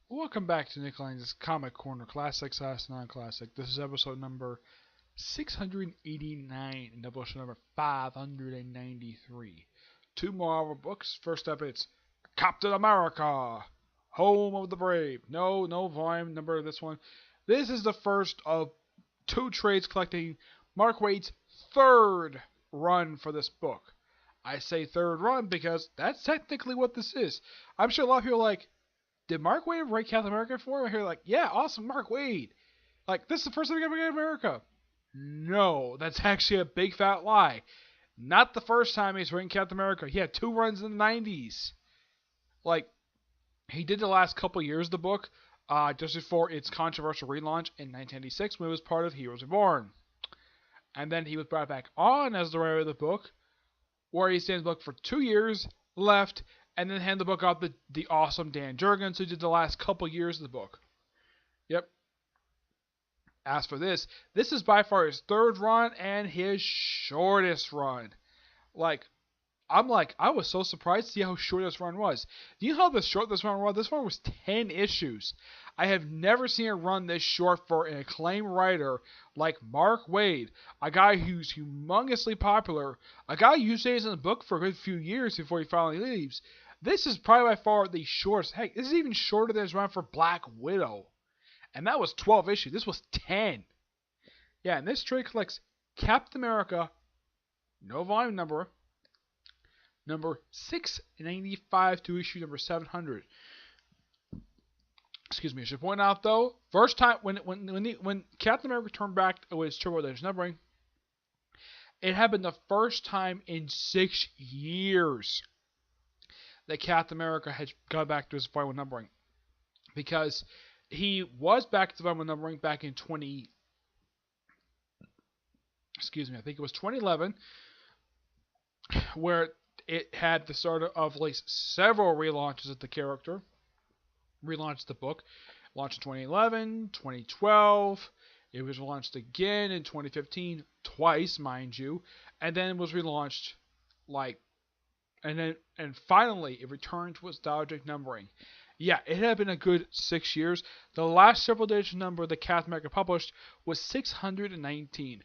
Welcome back to Nick Lenz's Comic Corner Classics as Non-Classic. This is episode number 689 and Doubleshot number 593. Two Marvel books. First up, it's Captain America, Home of the Brave. No volume number of this one. This is the first of two trades collecting Mark Waid's third run for this book. I say third run because that's technically what this is. I'm sure a lot of people are like, did Mark Waid write Captain America for him? I hear like, yeah, awesome, Mark Waid. Like, this is the first time we got Captain America. No, that's actually a big fat lie. Not the first time he's written Captain America. He had two runs in the 90s. Like, he did the last couple years of the book, just before its controversial relaunch in 1996 when it was part of Heroes Reborn. And then he was brought back on as the writer of the book, where he stayed in the book for 2 years, left, and then hand the book off to the awesome Dan Jurgens, who did the last couple years of the book. Yep. As for this is by far his third run and his shortest run. I was so surprised to see how short this run was. Do you know how short this run was? This one was 10 issues. I have never seen a run this short for an acclaimed writer like Mark Waid, a guy who's humongously popular, a guy who stays in the book for a good few years before he finally leaves. This is probably by far the shortest. Heck, this is even shorter than his run for Black Widow. And that was 12 issues. This was 10. Yeah, and this trade collects Captain America, no volume number 695 to issue number 700. Excuse me. I should point out though, first time when Captain America turned back with his Turbo Dash numbering, it happened the first time in 6 years that Captain America had got back to his final numbering, because he was back to final numbering back in I think it was 2011, where it had the start of at least several relaunches of the character. Relaunched the book. Launched in 2011, 2012. It was launched again in 2015, twice, mind you. And then was relaunched, and finally it returned to its nostalgic numbering. Yeah, it had been a good 6 years. The last several days number that Captain America published was 619.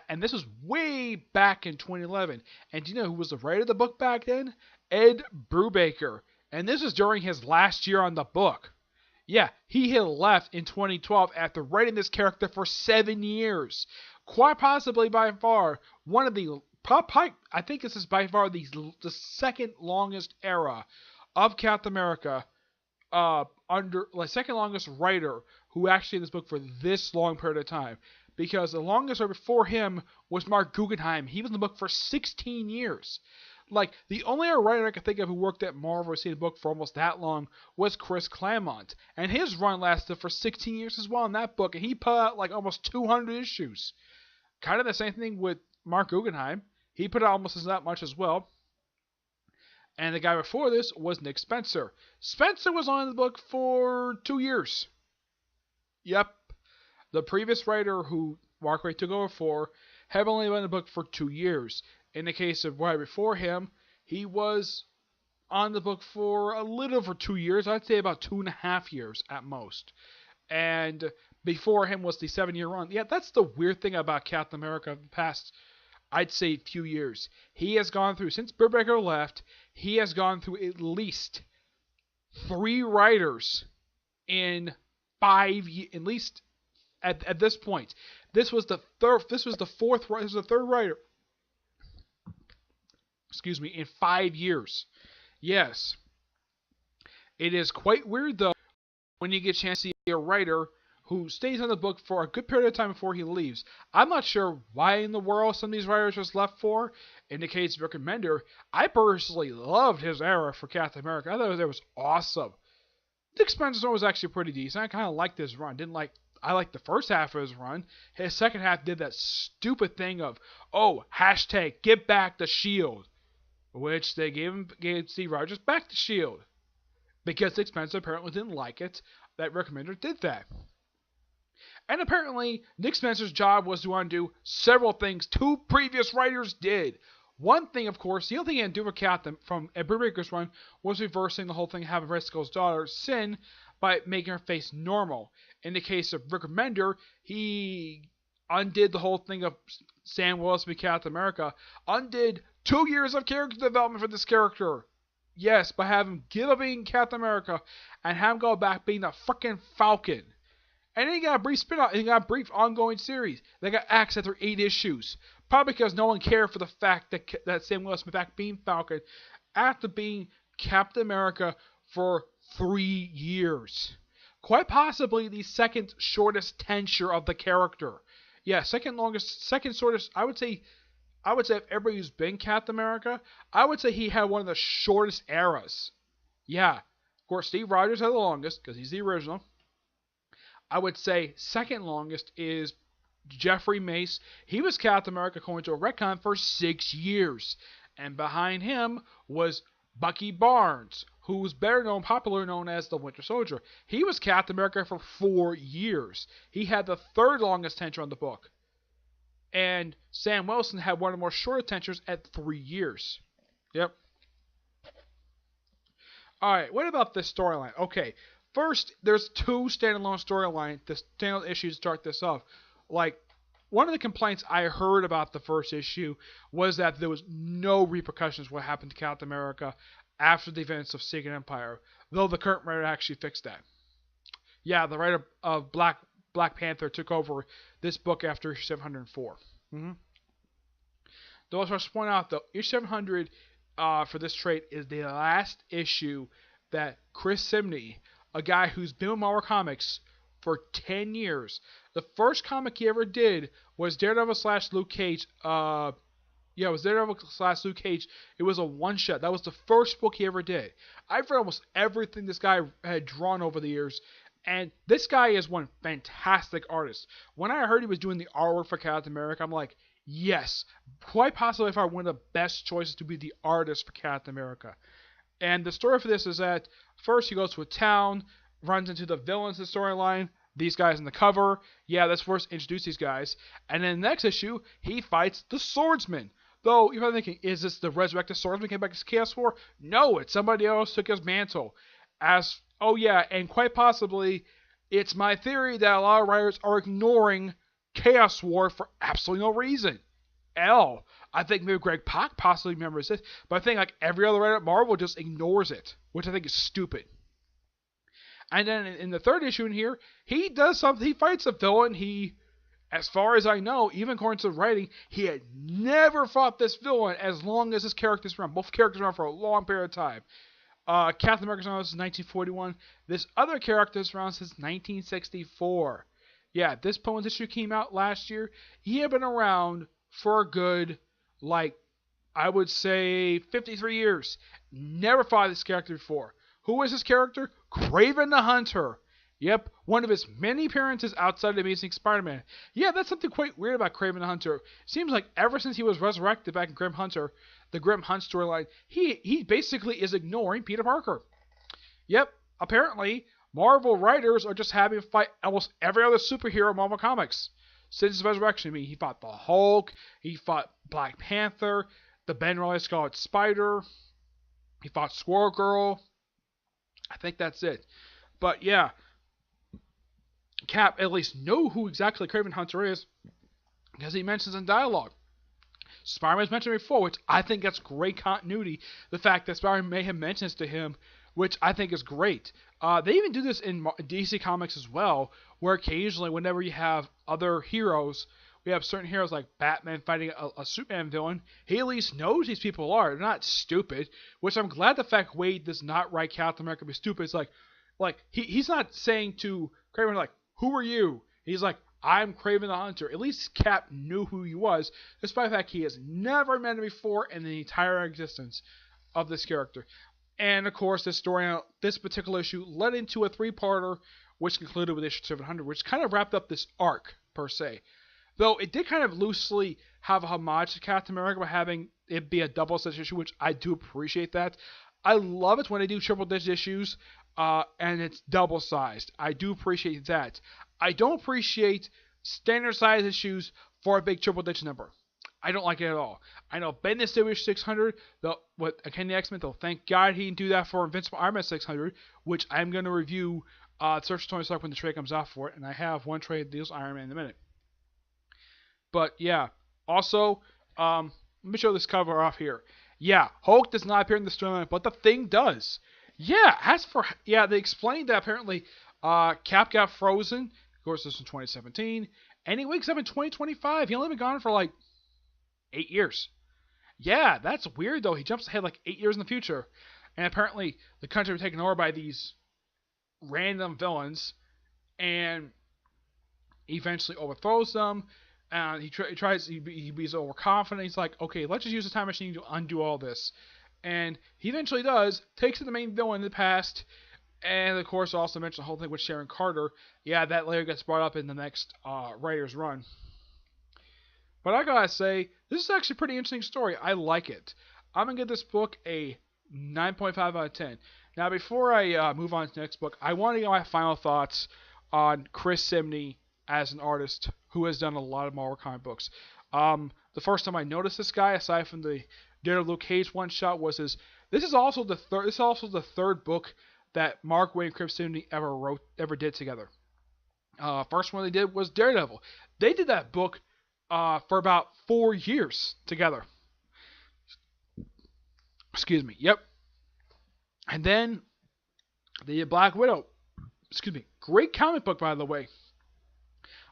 And this was way back in 2011. And do you know who was the writer of the book back then? Ed Brubaker. And this was during his last year on the book. Yeah, he had left in 2012 after writing this character for 7 years. Quite possibly by far one of the I think this is by far the second longest era of Captain America. Second longest writer who actually in this book for this long period of time. Because the longest writer before him was Mark Guggenheim. He was in the book for 16 years. The only other writer I could think of who worked at Marvel or seen the book for almost that long was Chris Claremont. And his run lasted for 16 years as well in that book. And he put out almost 200 issues. Kind of the same thing with Mark Guggenheim. He put out almost that much as well. And the guy before this was Nick Spencer. Spencer was on the book for 2 years. Yep. The previous writer who Mark Waid took over for had only been in the book for 2 years. In the case of right before him, he was on the book for a little over 2 years. I'd say about 2.5 years at most. And before him was the 7-year run. Yeah, that's the weird thing about Captain America the past, I'd say, few years. He has gone through, since Brubaker left, he has gone through at least 3 writers in 5 years, at least at this point. This was the third writer. Excuse me, in 5 years. Yes. It is quite weird though when you get a chance to see a writer who stays on the book for a good period of time before he leaves. I'm not sure why in the world some of these writers just left for. In the case of Rick Remender, I personally loved his era for Captain America. I thought it was awesome. Nick Spencer's run was actually pretty decent. I kind of liked his run. I liked the first half of his run. His second half did that stupid thing of, hashtag get back the shield. Which they gave Steve Rogers back the shield. Because Nick Spencer apparently didn't like it that Rick Remender did that. And apparently, Nick Spencer's job was to undo several things 2 previous writers did. One thing, of course, the only thing he had to do with Captain from Ed Brubaker's run was reversing the whole thing, having Red Skull's daughter, Sin, by making her face normal. In the case of Rick Remender, he undid the whole thing of Sam Wilson be Captain America, undid 2 years of character development for this character. Yes, by having him give up being Captain America and have him go back being the freaking Falcon. And then he got a brief spin-off, and he got a brief ongoing series. They got axed after 8 issues. Probably because no one cared for the fact that Sam Wilson went back being Falcon after being Captain America for 3 years. Quite possibly the second shortest tenure of the character. Yeah, second shortest, I would say if everybody who's been Captain America, I would say he had one of the shortest eras. Yeah. Of course, Steve Rogers had the longest, because he's the original. I would say second longest is Jeffrey Mace. He was Captain America according to a retcon for 6 years. And behind him was Bucky Barnes, who was popularly known as the Winter Soldier. He was Captain America for 4 years. He had the third longest tenure on the book. And Sam Wilson had one of the more shorter tenures at 3 years. Yep. Alright, what about this storyline? Okay, first, there's 2 standalone storylines, the standalone issues to start this off. Like, one of the complaints I heard about the first issue was that there was no repercussions what happened to Captain America after the events of Secret Empire, though the current writer actually fixed that. Yeah, the writer of Black Panther took over this book after issue 704. Though I should point out, though, issue 700 for this trade is the last issue that Chris Simney, a guy who's been with Marvel Comics for 10 years, the first comic he ever did was Daredevil / Luke Cage. It was Daredevil / Luke Cage. It was a one-shot. That was the first book he ever did. I've read almost everything this guy had drawn over the years, and this guy is one fantastic artist. When I heard he was doing the artwork for Captain America, I'm like, yes, quite possibly if I one of the best choices to be the artist for Captain America. And the story for this is that first he goes to a town, runs into the villains in the storyline, these guys in the cover. Yeah, let's first introduce these guys. And then the next issue, he fights the Swordsman. Though, you're probably thinking, is this the resurrected Swordsman came back as Chaos War? No, it's somebody else took his mantle. And quite possibly, it's my theory that a lot of writers are ignoring Chaos War for absolutely no reason. I think maybe Greg Pak possibly remembers it, but I think like every other writer at Marvel just ignores it, which I think is stupid. And then in the third issue in here, he does something. He fights a villain. As far as I know, even according to the writing, he had never fought this villain as long as his character's around. Both characters around for a long period of time. Captain America's around since 1941. This other character's around since 1964. Yeah, this Poems issue came out last year. He had been around for a good, I would say 53 years. Never fought this character before. Who is this character? Kraven the Hunter. Yep, one of his many appearances outside of Amazing Spider-Man. Yeah, that's something quite weird about Kraven the Hunter. Seems like ever since he was resurrected back in Grim Hunter, the Grim Hunt storyline, he basically is ignoring Peter Parker. Yep, apparently, Marvel writers are just having to fight almost every other superhero in Marvel Comics. Since his resurrection, I mean, he fought the Hulk, he fought Black Panther, the Ben Reilly Scarlet Spider, he fought Squirrel Girl. I think that's it. But yeah, Cap at least know who exactly Kraven Hunter is because he mentions in dialogue. Spider-Man's mentioned before, which I think that's great continuity. The fact that Spider-Man may have mentioned this to him, which I think is great. They even do this in DC Comics as well, where occasionally whenever you have other heroes, we have certain heroes like Batman fighting a Superman villain, he at least knows these people are. They're not stupid, which I'm glad the fact Wade does not write Captain America be stupid. It's like he's not saying to Kraven like, who are you? He's like, I'm Kraven the Hunter. At least Cap knew who he was, despite the fact he has never met him before in the entire existence of this character. And of course, this particular issue led into a 3-parter, which concluded with issue 700, which kind of wrapped up this arc, per se. Though it did kind of loosely have a homage to Captain America by having it be a double-sized issue, which I do appreciate that. I love it when they do triple-digit issues, and it's double-sized. I do appreciate that. I don't appreciate standard-sized issues for a big triple-digit number. I don't like it at all. I know Bendis did issue 600, with Kenny X-Men, though thank God he didn't do that for Invincible Iron Man 600, which I'm going to review Search Tony Stark when the trade comes out for it, and I have one trade that deals Iron Man in a minute. But yeah, also, let me show this cover off here. Yeah, Hulk does not appear in the storyline, but the Thing does. Yeah, they explained that apparently Cap got frozen. Of course, this was in 2017, and he wakes up in 2025. He only been gone for like 8 years. Yeah, that's weird though. He jumps ahead like 8 years in the future, and apparently the country was taken over by these random villains, and he eventually overthrows them. And he's overconfident. He's like, okay, let's just use the time machine to undo all this. And he eventually does, takes in the main villain in the past, and of course also mentioned the whole thing with Sharon Carter. Yeah, that later gets brought up in the next writer's run. But I gotta say, this is actually a pretty interesting story. I like it. I'm gonna give this book a 9.5 out of 10. Now, before I move on to the next book, I want to get my final thoughts on Chris Samnee as an artist who has done a lot of Marvel comic books. The first time I noticed this guy, aside from the Daredevil Luke Cage one shot, was his. This is also the third book that Mark Waid and Chris Samnee ever did together. First one they did was Daredevil. They did that book for about 4 years together. Excuse me. Yep. And then they did Black Widow. Excuse me. Great comic book, by the way.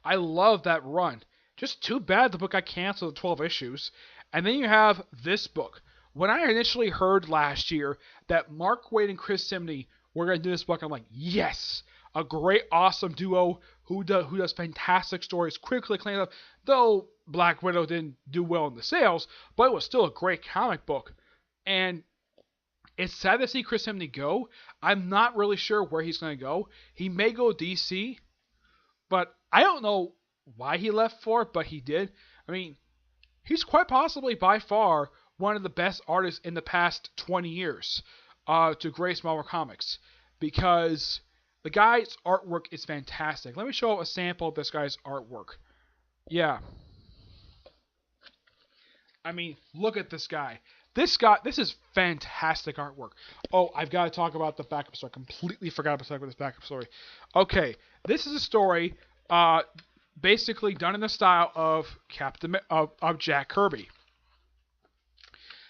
I love that run. Just too bad the book got canceled at 12 issues. And then you have this book. When I initially heard last year that Mark Waid and Chris Samnee were going to do this book, I'm like, yes! A great, awesome duo who does fantastic stories, quickly cleaned up. Though Black Widow didn't do well in the sales, but it was still a great comic book. And it's sad to see Chris Samnee go. I'm not really sure where he's going to go. He may go DC, but I don't know why he left for it, but he did. I mean, he's quite possibly by far one of the best artists in the past 20 years to grace Marvel Comics, because the guy's artwork is fantastic. Let me show a sample of this guy's artwork. Yeah. I mean, look at this guy. This is fantastic artwork. Oh, I've got to talk about the backup story. Completely forgot to talk about this backup story. Okay, this is a story basically done in the style of of Jack Kirby.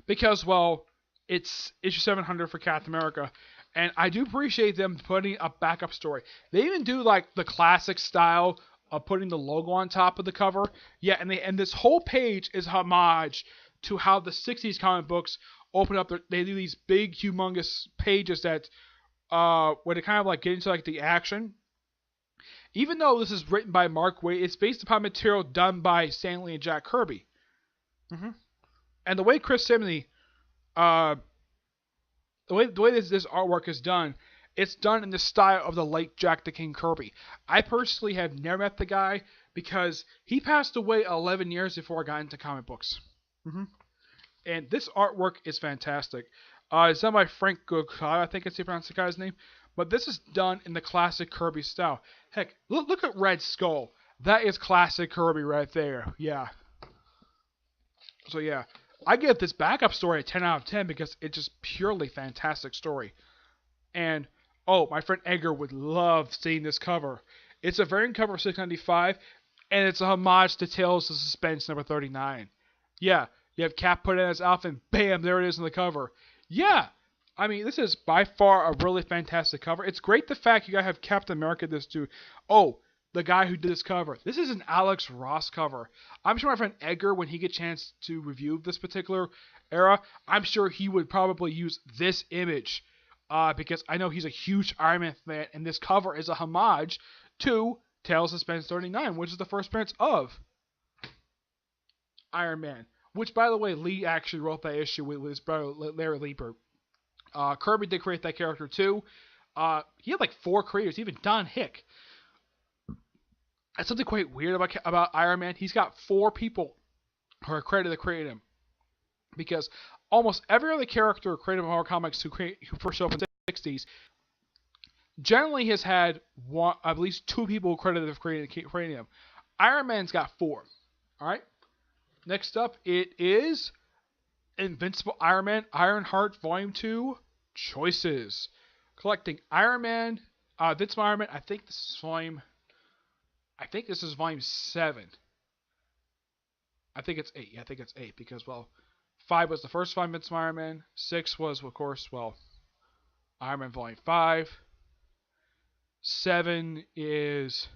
Because, well, it's issue 700 for Captain America, and I do appreciate them putting a backup story. They even do like the classic style of putting the logo on top of the cover. Yeah, and this whole page is homage to how the 60s comic books open up. They do these big, humongous pages that where they kind of like get into like the action. Even though this is written by Mark Waid, it's based upon material done by Stan Lee and Jack Kirby. And the way Chris Samnee, the way this artwork is done, it's done in the style of the late Jack the King Kirby. I personally have never met the guy because he passed away 11 years before I got into comic books. And this artwork is fantastic. It's done by Frank Gokaya, I think it's how you pronounce the guy's name. But this is done in the classic Kirby style. Heck, look at Red Skull. That is classic Kirby right there. Yeah. So yeah, I give this backup story a 10 out of 10 because it's just purely fantastic story. And, oh, my friend Edgar would love seeing this cover. It's a variant cover of 695, and it's a homage to Tales of Suspense number 39. Yeah, you have Cap put in his outfit, and bam, there it is on the cover. Yeah, I mean, this is by far a really fantastic cover. It's great the fact you gotta have Captain America this too. Oh, the guy who did this cover. This is an Alex Ross cover. I'm sure my friend Edgar, when he gets a chance to review this particular era, I'm sure he would probably use this image because I know he's a huge Iron Man fan, and this cover is a homage to Tales of Suspense 39, which is the first appearance of Iron Man. Which, by the way, Lee actually wrote that issue with his brother Larry Lieber. Kirby did create that character too. He had like 4 creators, even Don Hick. That's something quite weird about Iron Man. He's got 4 people who are credited to create him. Because almost every other character created by Marvel Comics who first showed up in the 60s generally has had at least 2 people credited for creating him. Iron Man's got 4. Alright? Next up, it is Invincible Iron Heart Volume 2 Choices. Collecting Iron Man, This Iron Man, I think this is volume. I think this is volume 7. I think it's 8. Yeah, I think it's 8 because, well, 5 was the first volume of Iron Man. 6 was, of course, well, Iron Man volume 5. 7 is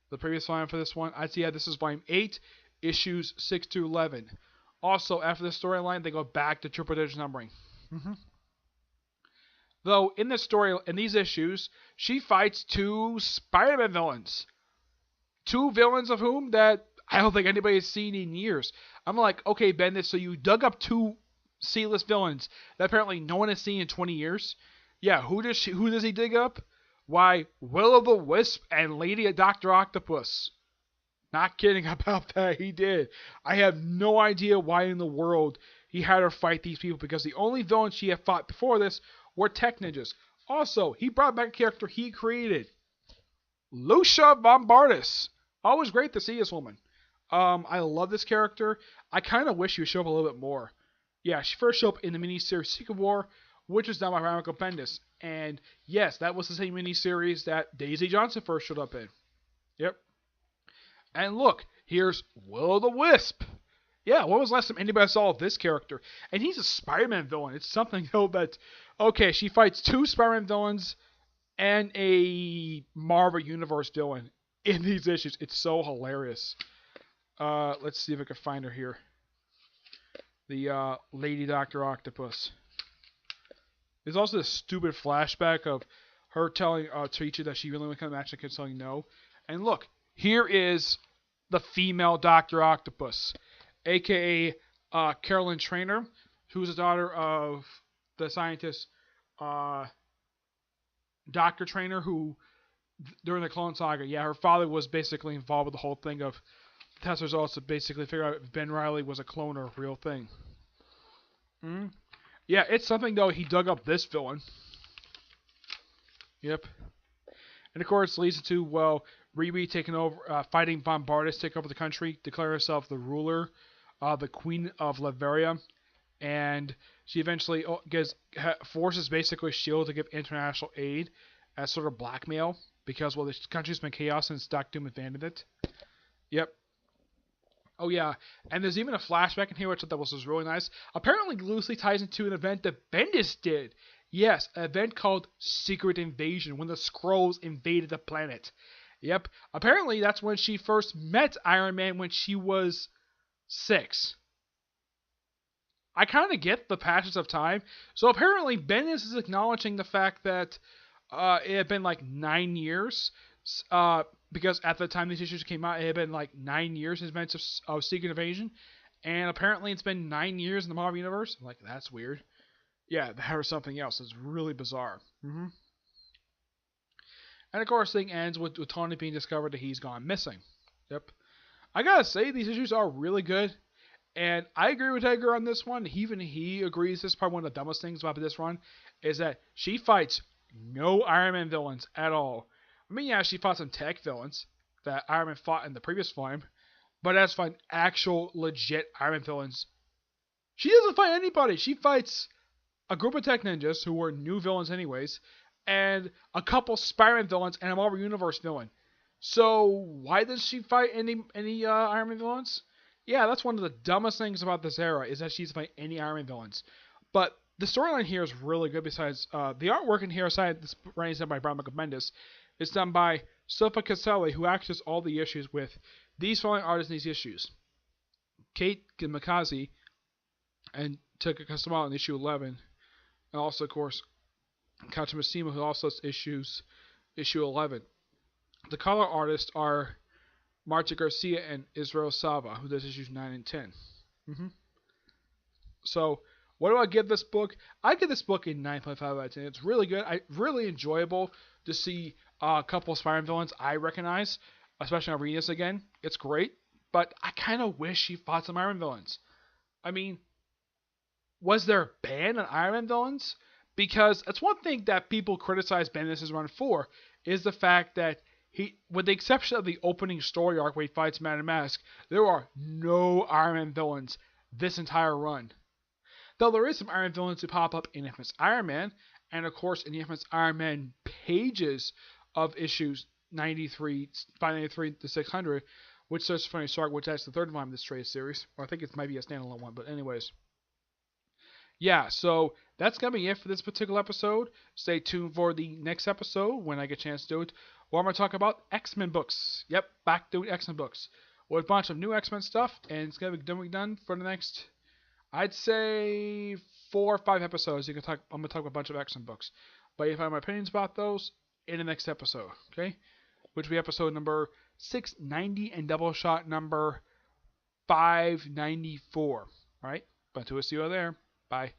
the previous volume for this one. I'd say, yeah, this is volume 8, issues 6 to 11. Also, after the storyline, they go back to triple digit numbering. Though, in this story, in these issues, she fights 2 Spider-Man villains. 2 villains of whom that I don't think anybody's seen in years. I'm like, okay, Bendis, so you dug up 2 C-list villains that apparently no one has seen in 20 years? Yeah, who does he dig up? Why, Will-O-the-Wisp and Lady Dr. Octopus. Not kidding about that, he did. I have no idea why in the world he had her fight these people, because the only villains she had fought before this were tech ninjas. Also, he brought back a character he created. Lucia Bombardis. Always great to see this woman. I love this character. I kind of wish she would show up a little bit more. Yeah, she first showed up in the miniseries Secret War, which was done by Ryan Bendis. And yes, that was the same miniseries that Daisy Johnson first showed up in. Yep. And look, here's Will-O-the-Wisp. Yeah, when was the last time anybody saw this character? And he's a Spider-Man villain. It's something though that, okay, she fights 2 Spider-Man villains and a Marvel Universe villain in these issues. It's so hilarious. Let's see if I can find her here. The Lady Dr. Octopus. There's also this stupid flashback of her telling Teacher that she really went to the match and kept telling no. And look, here is the female Dr. Octopus, aka Carolyn Trainer, who's the daughter of the scientist Dr. Trainer, who during the Clone Saga, yeah, her father was basically involved with the whole thing of test results to basically figure out if Ben Reilly was a clone or a real thing. Yeah, it's something though, he dug up this villain. Yep. And of course, leads to, well, Riri taking over, fighting Bombardus, take over the country, declare herself the ruler, the Queen of Latveria, and she eventually forces basically S.H.I.E.L.D. to give international aid as sort of blackmail, because, well, the country's been chaos since Doc Doom abandoned it. Yep. Oh yeah, and there's even a flashback in here which I thought was really nice. Apparently loosely ties into an event that Bendis did. Yes, an event called Secret Invasion, when the Skrulls invaded the planet. Yep, apparently that's when she first met Iron Man when she was 6. I kind of get the passage of time. So apparently Bendis is acknowledging the fact that it had been like 9 years. Because at the time these issues came out, it had been like 9 years since events of Secret Invasion. And apparently it's been 9 years in the Marvel Universe. I'm like, that's weird. Yeah, that or something else. It's really bizarre. And of course, the thing ends with Tony being discovered that he's gone missing. Yep. I gotta say, these issues are really good. And I agree with Edgar on this one. Even he agrees this is probably one of the dumbest things about this run, is that she fights no Iron Man villains at all. I mean, yeah, she fought some tech villains that Iron Man fought in the previous volume, but as for actual legit Iron Man villains, she doesn't fight anybody. She fights a group of tech ninjas who were new villains anyways, and a couple Spider-Man villains and a Marvel Universe villain. So why does she fight any Iron Man villains? Yeah, that's one of the dumbest things about this era, is that she's fighting any Iron Man villains. But the storyline here is really good. Besides the artwork in here, aside this writing done by Brian Michael Bendis, it's done by Sofa Caselli, who accesses all the issues with these following artists in these issues: Kate Mikaze and Taka Kasama in issue 11, and also, of course, Katsumashima, who also has issue 11. The color artists are Marta Garcia and Israel Sava, who does issues 9 and 10. So, what do I give this book? I give this book a 9.5 out of 10. It's really good. Really enjoyable to see a couple of Spider-Man villains I recognize, especially on reading this again. It's great, but I kind of wish she fought some Iron Man villains. I mean, was there a ban on Iron Man villains? Because it's one thing that people criticize Bendis' run for, is the fact that he, with the exception of the opening story arc where he fights Madam Mask, there are no Iron Man villains this entire run. Though there is some Iron Man villains who pop up in Infamous Iron Man, and of course in the infamous Iron Man pages of issues 93, 593 to 600, which Search for Tony Stark, which that's the third volume of this trade series. Or I think it might be a standalone one, but anyways. Yeah, so that's going to be it for this particular episode. Stay tuned for the next episode when I get a chance to do it. Where I'm going to talk about X-Men books. Yep, back doing X-Men books. With a bunch of new X-Men stuff, and it's going to be done for the next, I'd say, 4 or 5 episodes. I'm going to talk about a bunch of X-Men books. But if I have my opinions about those, in the next episode, okay? Which will be episode number 690 and Doubleshot number 594, right? But to see you there. Bye.